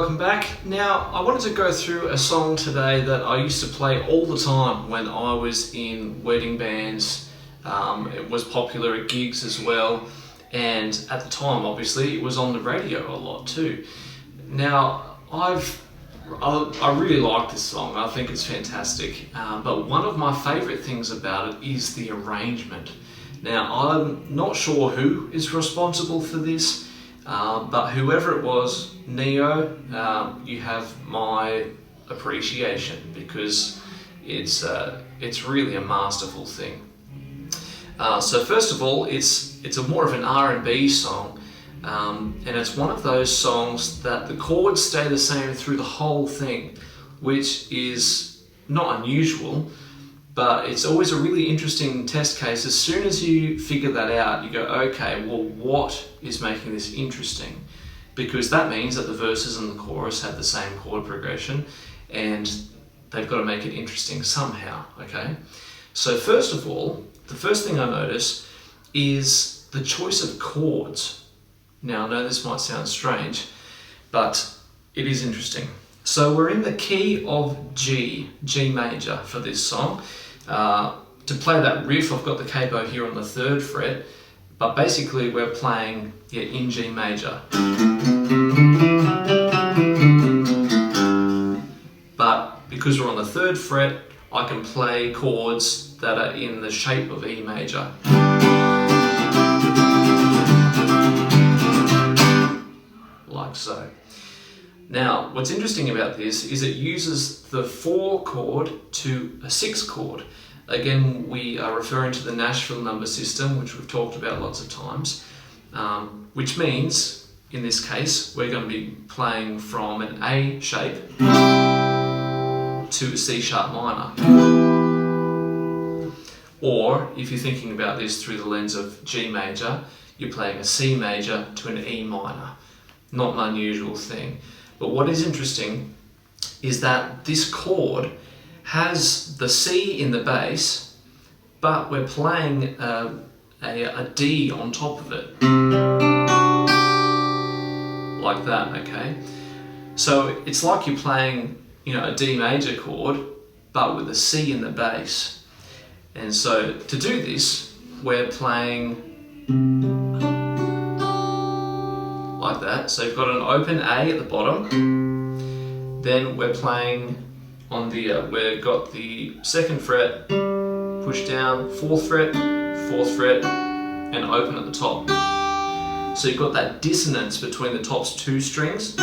welcome back. Now, I wanted to go through a song today that I used to play all the time when I was in wedding bands. It was popular at gigs as well, and at the time, obviously, it was on the radio a lot too. Now, I really like this song. I think it's fantastic, but one of my favourite things about it is the arrangement. Now, I'm not sure who is responsible for this, but whoever it was, Neyo, you have my appreciation, because it's really a masterful thing. So first of all, it's a more of an R&B song, and it's one of those songs that the chords stay the same through the whole thing, which is not unusual, but it's always a really interesting test case. As soon as you figure that out, you go, okay, well, what is making this interesting? Because that means that the verses and the chorus have the same chord progression, and they've got to make it interesting somehow, okay? So first of all, the first thing I notice is the choice of chords. Now, I know this might sound strange, but it is interesting. So we're in the key of G major for this song. To play that riff, I've got the capo here on the 3rd fret, but basically we're playing in G major. But because we're on the 3rd fret, I can play chords that are in the shape of E major. Like so. Now, what's interesting about this is it uses the 4 chord to a 6 chord. Again, we are referring to the Nashville number system, which we've talked about lots of times, which means, in this case, we're going to be playing from an A shape to a C sharp minor. Or, if you're thinking about this through the lens of G major, you're playing a C major to an E minor. Not an unusual thing. But what is interesting is that this chord has the C in the bass, but we're playing a D on top of it. Like that, okay? So it's like you're playing, a D major chord, but with a C in the bass. And so to do this, we're playing like that. So you've got an open A at the bottom. Then we're playing on the, we've got the 2nd fret, push down, 4th fret, 4th fret, and open at the top. So you've got that dissonance between the top's 2 strings.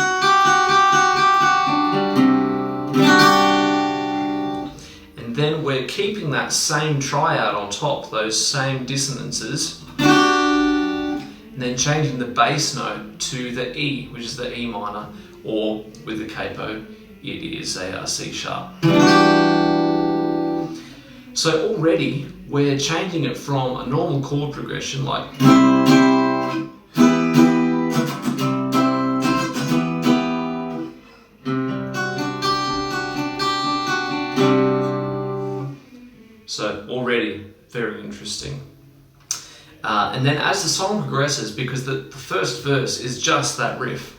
And then we're keeping that same triad on top, those same dissonances, and then changing the bass note to the E, which is the E minor, or with the capo, it is a C sharp. So already we're changing it from a normal chord progression like so already very interesting. And then as the song progresses, because the first verse is just that riff,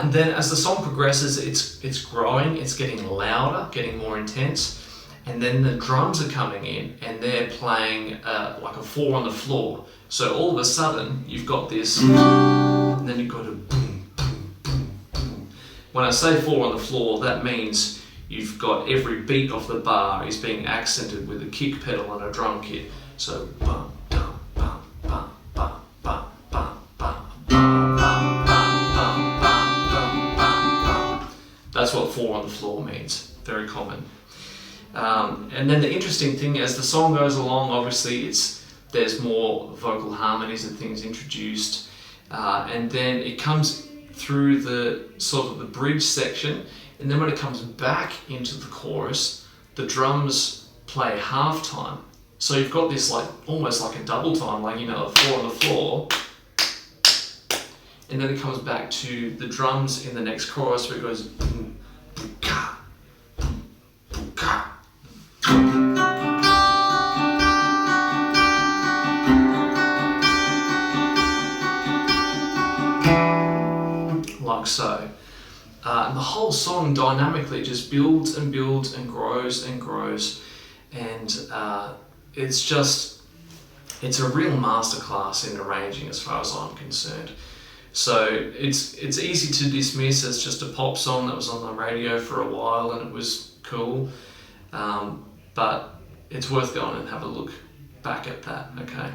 and then as the song progresses, it's growing, it's getting louder, getting more intense. And then the drums are coming in and they're playing like a 4 on the floor. So all of a sudden you've got this, and then you've got a boom, boom, boom, boom. When I say 4 on the floor, that means you've got every beat of the bar is being accented with a kick pedal and a drum kit. So bum, dum, bum, bum, bum, bum, bum, bum, bum, bum, bum, bum, bum, bum, bum. That's what 4 on the floor means. Very common. And then the interesting thing, as the song goes along, obviously there's more vocal harmonies and things introduced, and then it comes through the sort of the bridge section, and then when it comes back into the chorus, the drums play half time. So you've got this like almost like a double time, like a 4 on the floor, and then it comes back to the drums in the next chorus where it goes boom, boom, ka, boom, boom, ka. Like so. And the whole song dynamically just builds and builds and grows and grows, and it's a real masterclass in arranging as far as I'm concerned. So it's easy to dismiss as just a pop song that was on the radio for a while and it was cool, but it's worth going and have a look back at that, okay?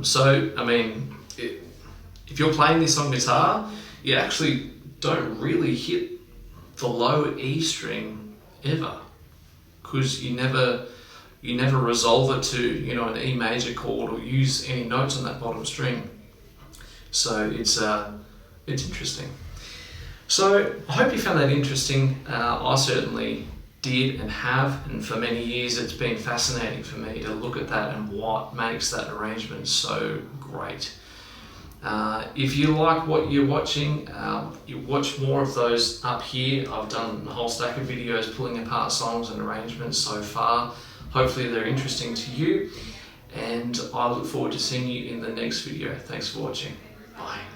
So, I mean, if you're playing this on guitar, you actually don't really hit the low E string ever, because you never resolve it to, you know, an E major chord or use any notes on that bottom string. So it's interesting. So I hope you found that interesting. I certainly did and have, and for many years it's been fascinating for me to look at that and what makes that arrangement so great. If you like what you're watching, you watch more of those up here. I've done a whole stack of videos pulling apart songs and arrangements so far. Hopefully they're interesting to you, and I look forward to seeing you in the next video. Thanks for watching. Bye.